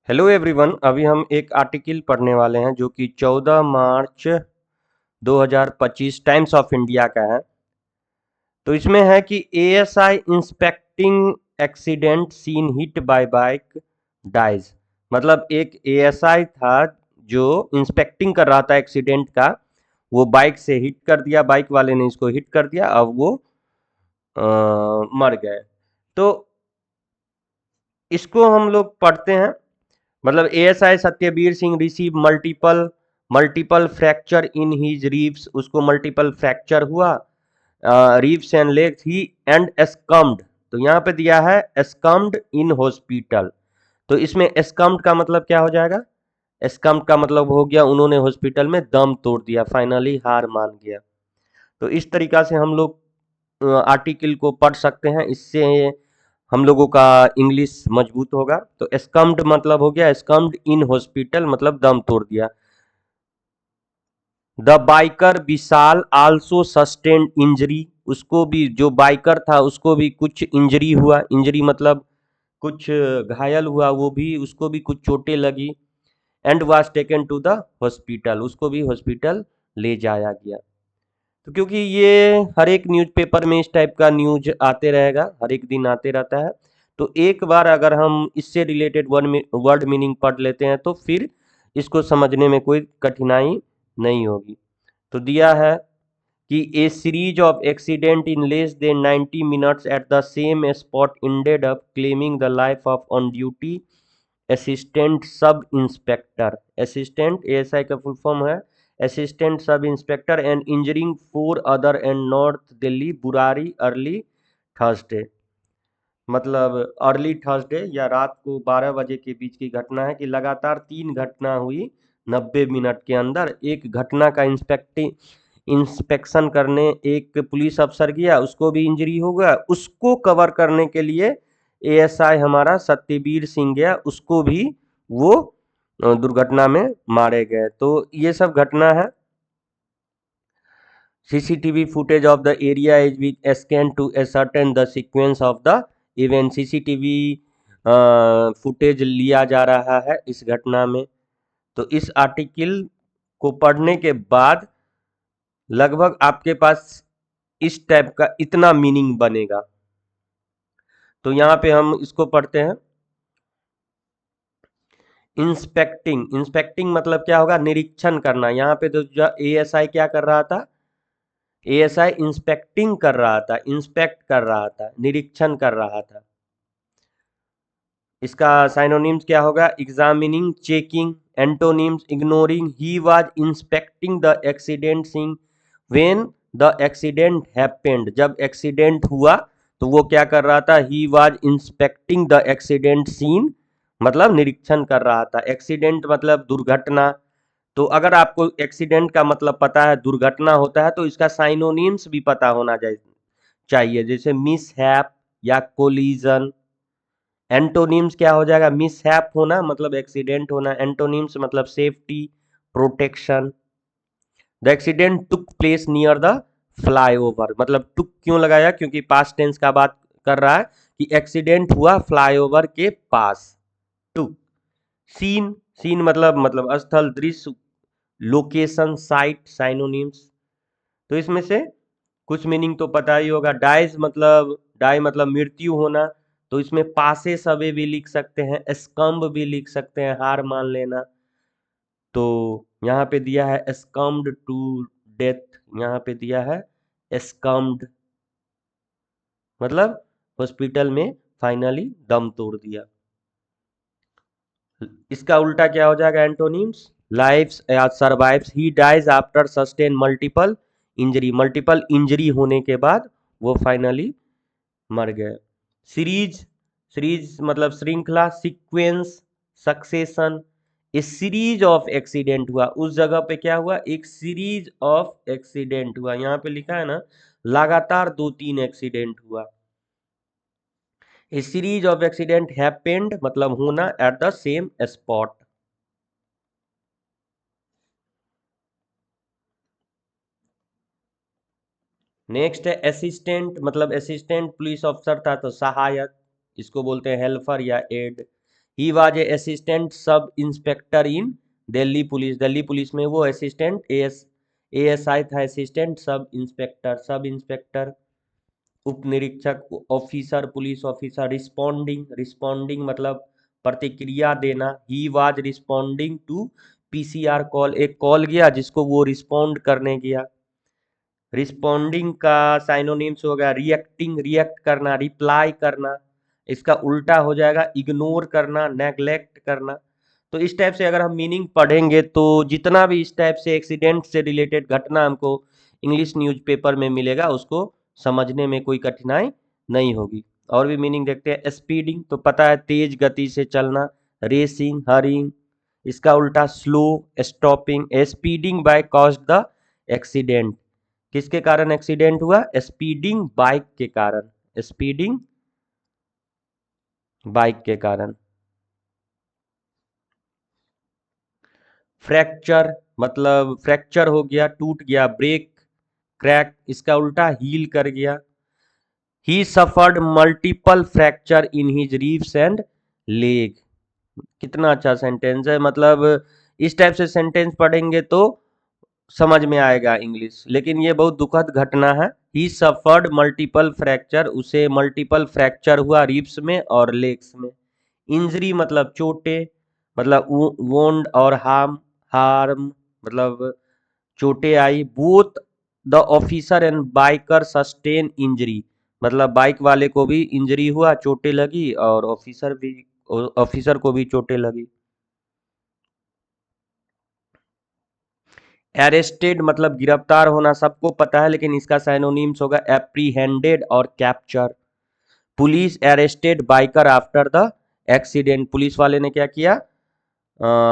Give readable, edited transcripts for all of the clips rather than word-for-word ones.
Hello everyone. अभी हम एक आर्टिकल पढ़ने वाले हैं जो कि 14 मार्च 2025 टाइम्स ऑफ इंडिया का है। तो इसमें है कि ASI inspecting accident scene hit by bike dies. मतलब एक एएसआई था जो इंस्पेक्टिंग कर रहा था एक्सीडेंट का, वो बाइक से हिट कर दिया, बाइक वाले ने इसको हिट कर दिया, अब वो मर गए। तो इसको हम लोग पढ़ते हैं। मतलब ASI Satyavir Singh receive multiple multiple fracture in his ribs, उसको मल्टीपल फ्रैक्चर हुआ ribs and legs, he and succumbed. तो यहाँ पे दिया है एस्कम्ड इन हॉस्पिटल। तो इसमें एस्कम्ड का मतलब क्या हो जाएगा? एस्कम्ड का मतलब हो गया उन्होंने हॉस्पिटल में दम तोड़ दिया, फाइनली हार मान गया। तो इस तरीका से हम लोग आर्टिकल को पढ़ सकते हैं, इससे हम लोगों का इंग्लिश मजबूत होगा। तो स्कम्ड मतलब हो गया स्कम्ड इन हॉस्पिटल, मतलब दम तोड़ दिया। The biker Vishal also sustained injury, उसको भी, जो बाइकर था उसको भी कुछ इंजरी हुआ। इंजरी मतलब कुछ घायल हुआ, वो भी, उसको भी कुछ चोटें लगी। And was taken to the hospital, उसको भी हॉस्पिटल ले जाया गया। तो क्योंकि ये हर एक न्यूज़पेपर में इस टाइप का न्यूज आते रहेगा, हर एक दिन आते रहता है, तो एक बार अगर हम इससे रिलेटेड वर्ड मीनिंग पढ़ लेते हैं तो फिर इसको समझने में कोई कठिनाई नहीं होगी। तो दिया है कि a series of accident in less than 90 minutes at the same spot ended up claiming the life of on duty assistant sub inspector. Assistant ASI का फुल फॉर्म है assistant sub inspector, and injuring four other and north Delhi Burari early Thursday. मतलब early Thursday या रात को 12 बजे के बीच की घटना है कि लगातार 3 घटना हुई 90 मिनट के अंदर। एक घटना का इंस्पेक्शन करने एक पुलिस अफसर गया, उसको भी इंजरी हो गया, उसको कवर करने के लिए एएसआई हमारा सत्यवीर सिंह गया, उसको भी वो दुर्घटना में मारे गए। तो ये सब घटना है। CCTV footage of the area is being scanned to ascertain the sequence of the event। CCTV footage लिया जा रहा है इस घटना में। तो इस आर्टिकल को पढ़ने के बाद लगभग आपके पास इस टाइप का इतना मीनिंग बनेगा। तो यहाँ पे हम इसको पढ़ते हैं। इंस्पेक्टिंग, इंस्पेक्टिंग मतलब क्या होगा? निरीक्षण करना। यहाँ पे तो एएसआई क्या कर रहा था? एएसआई इंस्पेक्टिंग कर रहा था, इंस्पेक्ट कर रहा था, निरीक्षण कर रहा था। इसका साइनोनिम्स क्या होगा? Examining, checking. Antonyms ignoring, he was inspecting the accident scene when the accident happened. जब एक्सीडेंट हुआ तो वो क्या कर रहा था? He was inspecting the accident scene, मतलब निरीक्षण कर रहा था। एक्सीडेंट मतलब दुर्घटना। तो अगर आपको एक्सीडेंट का मतलब पता है, दुर्घटना होता है, तो इसका साइनोनिम्स भी पता होना चाहिए, जैसे मिसहैप या कोलिजन। एंटोनिम्स क्या हो जाएगा? मिसहैप होना मतलब एक्सीडेंट होना, एंटोनिम्स मतलब safety, protection. The accident took place near the flyover, मतलब टुक क्यों लगाया? क्योंकि पास्ट टेंस का बात कर रहा है कि एक्सीडेंट हुआ फ्लाईओवर के पास। टुक। सीन, सीन मतलब स्थल, दृश्य, लोकेशन, साइट, साइनोनिम्स। तो इसमें से कुछ मीनिंग तो पता ही होगा। डाई मतलब मृत्यु होना, तो इसमें पासे सवे भी लिख सकते हैं, स्कम्ब भी लिख सकते हैं, हार मान लेना। तो यहाँ पे दिया है स्कम्ड टू डेथ, यहाँ पे दिया है स्कम्ड, मतलब हॉस्पिटल में फाइनली दम तोड़ दिया। इसका उल्टा क्या हो जाएगा? एंटोनिम्स लाइव्स या survives, he dies after sustain multiple injury, multiple injury होने के बाद वो फाइनली मर गए। सीरीज, सीरीज मतलब श्रृंखला, sequence, succession. A series of accident हुआ, उस जगह पे क्या हुआ? एक सीरीज ऑफ एक्सीडेंट हुआ। यहाँ पे लिखा है ना, लगातार 2-3 एक्सीडेंट हुआ। A series of accident happened मतलब होना at the same spot. Next है असिस्टेंट, मतलब असिस्टेंट पुलिस ऑफिसर था तो सहायक, इसको बोलते हैं हेल्पर या aid. He was a assistant sub inspector in Delhi police. Delhi police में वो असिस्टेंट एएसआई था, असिस्टेंट सब इंस्पेक्टर, उप निरीक्षक, officer, police officer. Responding, responding मतलब प्रतिक्रिया देना। He was responding to PCR call, एक कॉल गया जिसको वो रिस्पॉन्ड करने गया। रिस्पॉन्डिंग का साइनोनिम्स हो गया रिएक्टिंग, रिएक्ट करना, रिप्लाई करना। इसका उल्टा हो जाएगा इग्नोर करना, नेग्लेक्ट करना। तो इस टाइप से अगर हम मीनिंग पढ़ेंगे तो जितना भी इस टाइप से एक्सीडेंट से रिलेटेड घटना हमको इंग्लिश न्यूज़पेपर में मिलेगा उसको समझने में कोई कठिनाई नहीं होगी। और भी मीनिंग देखते हैं। स्पीडिंग तो पता है तेज गति से चलना। रेसिंग, हरिंग, इसका उल्टा slow, stopping. Speeding bike caused the accident, किसके कारण एक्सीडेंट हुआ? स्पीडिंग बाइक के कारण, स्पीडिंग बाइक के कारण। फ्रैक्चर मतलब फ्रैक्चर हो गया, टूट गया। ब्रेक, क्रैक, इसका उल्टा हील कर गया। ही suffered multiple fracture in his ribs and leg. कितना अच्छा सेंटेंस है, मतलब इस टाइप से सेंटेंस पढ़ेंगे तो समझ में आएगा इंग्लिश। लेकिन ये बहुत दुखद घटना है। ही सफर्ड मल्टीपल फ्रैक्चर, उसे मल्टीपल फ्रैक्चर हुआ रिब्स में और लेग्स में। इंजरी मतलब चोटें, मतलब वोंड और हार्म मतलब चोटें आई। Both the officer and biker sustain injury, मतलब बाइक वाले को भी इंजरी हुआ, चोटें लगी, और ऑफिसर को भी चोटें लगी। अरेस्टेड मतलब गिरफ्तार होना, सबको पता है, लेकिन इसका साइनोनिम्स होगा एप्रीहेंडेड और capture. Police arrested biker after the accident, police वाले ने क्या किया?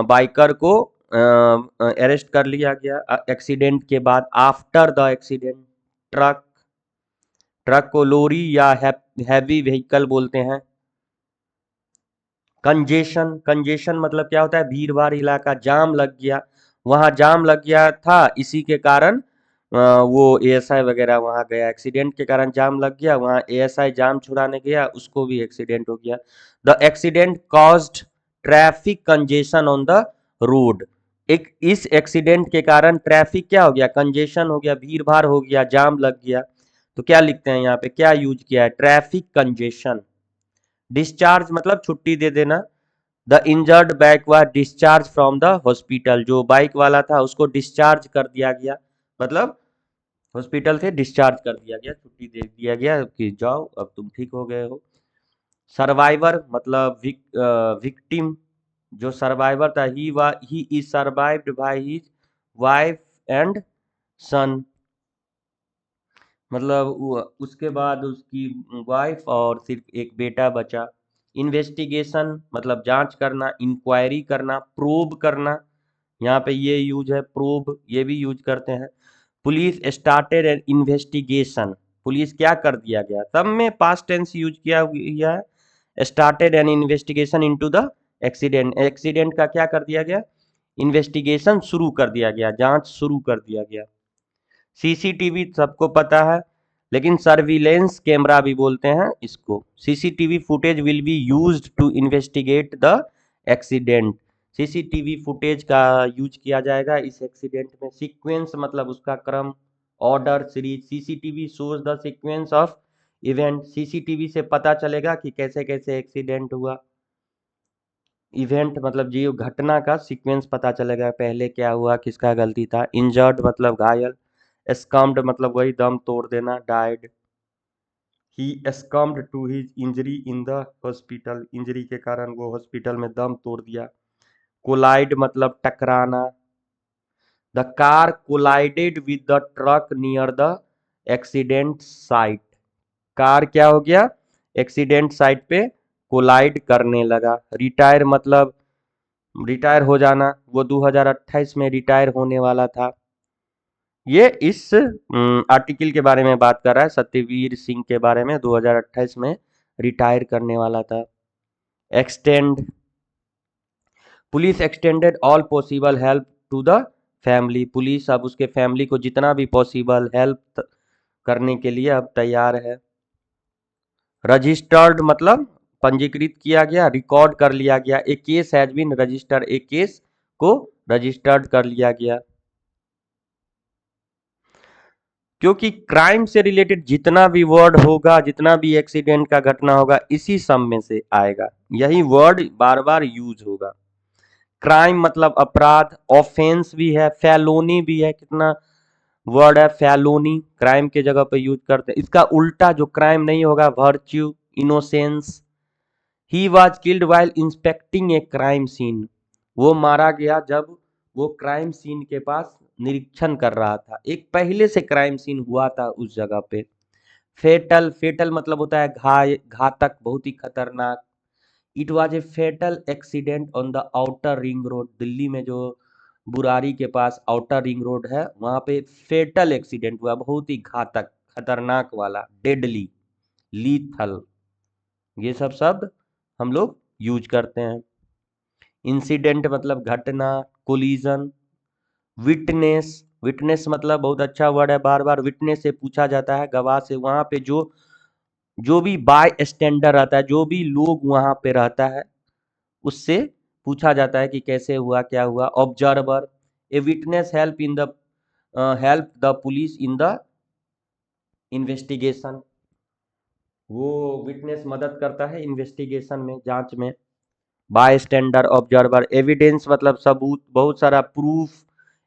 बाइकर को अरेस्ट कर लिया गया एक्सीडेंट के बाद। After the accident. Truck, truck को लोरी या हैवी व्हीकल बोलते हैं। कंजेशन, कंजेशन मतलब क्या होता है? भीड़ भाड़ इलाका, जाम लग गया, वहां जाम लग गया था, इसी के कारण वो एएसआई वगैरह वहां गया। एक्सीडेंट के कारण जाम लग गया, वहां एएसआई जाम छुड़ाने गया, उसको भी एक्सीडेंट हो गया। The accident caused traffic congestion on the road. एक इस एक्सीडेंट के कारण ट्रैफिक क्या हो गया? कंजेशन हो गया, भीड़ भाड़ हो गया, जाम लग गया। तो क्या लिखते हैं यहाँ पे, क्या यूज किया है? Traffic congestion. डिस्चार्ज मतलब छुट्टी दे देना। The injured bike was discharge from the hospital, जो बाइक वाला था उसको डिस्चार्ज कर दिया गया, मतलब हॉस्पिटल से डिस्चार्ज कर दिया गया, छुट्टी दे दिया गया कि जाओ अब तुम ठीक हो गए हो। सर्वाइवर मतलब विक्टिम, जो सर्वाइवर था, he is survived by his wife and son, मतलब उसके बाद उसकी वाइफ और सिर्फ एक बेटा बचा। इन्वेस्टिगेशन मतलब जांच करना, इंक्वायरी करना, प्रोब करना, यहाँ पे ये यूज है प्रोब, ये भी यूज करते हैं। Police started N investigation, police क्या कर दिया गया? सब में पास्ट टेंस यूज किया गया है। Started N investigation into the accident, accident का क्या कर दिया गया? इन्वेस्टिगेशन शुरू कर दिया गया, जांच शुरू कर दिया गया। सीसीटीवी सबको पता है, लेकिन सर्विलेंस कैमरा भी बोलते हैं इसको। CCTV footage will be used to investigate the accident, CCTV footage का यूज किया जाएगा इस एक्सीडेंट में। सीक्वेंस मतलब उसका क्रम, order, series. CCTV shows the sequence of event, CCTV से पता चलेगा कि कैसे कैसे एक्सीडेंट हुआ। इवेंट मतलब जो घटना का सीक्वेंस पता चलेगा, पहले क्या हुआ, किसका गलती था। इंजर्ड मतलब घायल। स्कम्ड मतलब वही दम तोड़ देना, died. He succumbed to his injury in the hospital, injury के कारण वो हॉस्पिटल में दम तोड़ दिया। कोलाइड मतलब टकराना। The car collided with the truck near the accident site, car क्या हो गया? एक्सीडेंट साइट पे कोलाइड करने लगा। रिटायर मतलब रिटायर हो जाना, वो 2028 में रिटायर होने वाला था। ये इस आर्टिकल के बारे में बात कर रहा है, सत्यवीर सिंह के बारे में, 2028 में रिटायर करने वाला था। Extend, police extended all possible help to the family, police अब उसके फैमिली को जितना भी पॉसिबल हेल्प करने के लिए अब तैयार है। रजिस्टर्ड मतलब पंजीकृत किया गया, रिकॉर्ड कर लिया गया। ए केस हैज बीन रजिस्टर्ड, एक केस को रजिस्टर्ड कर लिया गया। क्योंकि क्राइम से रिलेटेड जितना भी वर्ड होगा, जितना भी एक्सीडेंट का घटना होगा, इसी सम में से आएगा, यही वर्ड बार बार यूज होगा। क्राइम मतलब अपराध, ऑफेंस भी है, फेलोनी भी है, कितना वर्ड है फेलोनी, क्राइम के जगह पे यूज करते हैं। इसका उल्टा जो क्राइम नहीं होगा, virtue, innocence. He was killed while inspecting a crime scene, वो मारा गया जब वो क्राइम सीन के पास निरीक्षण कर रहा था। एक पहले से क्राइम सीन हुआ था उस जगह पे। फेटल, फेटल मतलब होता है घातक, बहुत ही खतरनाक। It was a fatal accident on the outer ring road, Delhi में जो बुरारी के पास आउटर रिंग रोड है, वहां पे फेटल एक्सीडेंट हुआ, बहुत ही घातक, खतरनाक वाला, डेडली, लीथल, ये सब शब्द हम लोग यूज करते हैं। इंसिडेंट मतलब घटना, कोलिजन। विटनेस, विटनेस मतलब बहुत अच्छा वर्ड है, बार बार विटनेस से पूछा जाता है, गवाह से। वहां पे जो भी बाय स्टैंडर रहता है, जो भी लोग वहां पे रहता है, उससे पूछा जाता है कि कैसे हुआ, क्या हुआ। Observer, a witness help the police in the investigation, वो विटनेस मदद करता है इन्वेस्टिगेशन में, जांच में। Bye स्टैंडर, observer. एविडेंस मतलब सबूत, बहुत सारा प्रूफ,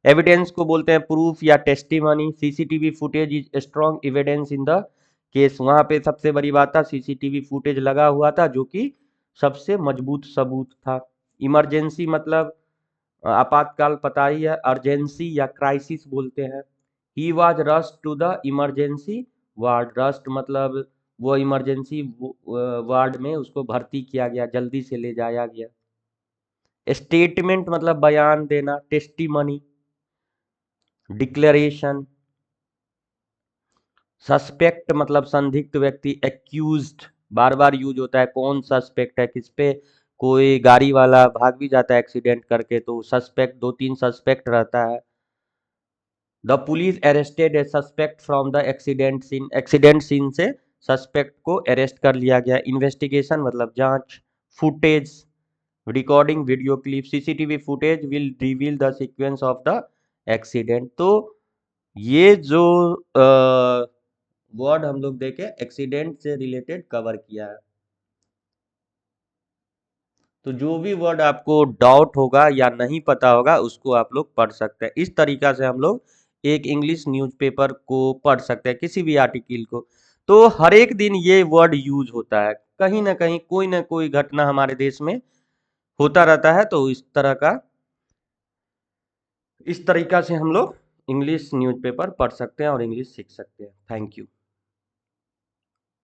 एविडेंस को बोलते हैं प्रूफ या testimony. CCTV footage is strong evidence in the case, वहां पे सबसे बड़ी बात था सीसीटीवी फुटेज लगा हुआ था, जो कि सबसे मजबूत सबूत था। इमरजेंसी मतलब आपातकाल, पता ही है। अर्जेंसी या क्राइसिस बोलते हैं। He was rush to the emergency ward, rush मतलब वो इमरजेंसी वार्ड में उसको भर्ती किया गया, जल्दी से ले जाया गया। स्टेटमेंट मतलब बयान देना, टेस्टिमनी, डिक्लेरेशन। सस्पेक्ट मतलब संदिग्ध व्यक्ति, एक्यूज्ड बार बार यूज होता है, कौन सस्पेक्ट है, किस पे, कोई गाड़ी वाला भाग भी जाता है एक्सीडेंट करके तो सस्पेक्ट, दो तीन सस्पेक्ट रहता है। The police arrested a suspect from the accident scene, accident scene से सस्पेक्ट को अरेस्ट कर लिया गया। इन्वेस्टिगेशन मतलब जांच। Footage, recording, video clip. CCTV footage will reveal the sequence of the accident. तो ये जो वर्ड हम लोग देखे एक्सीडेंट से रिलेटेड कवर किया है। तो जो भी वर्ड आपको डाउट होगा या नहीं पता होगा, उसको आप लोग पढ़ सकते हैं। इस तरीका से हम लोग एक इंग्लिश न्यूज़पेपर को पढ़ सकते हैं, किसी भी आर्टिकल को। तो हर एक दिन ये वर्ड यूज होता है, कहीं ना कहीं कोई ना कोई घटना हमारे देश में होता रहता है, तो इस तरीका से हम लोग इंग्लिश न्यूज़पेपर पढ़ सकते हैं और इंग्लिश सीख सकते हैं। Thank you.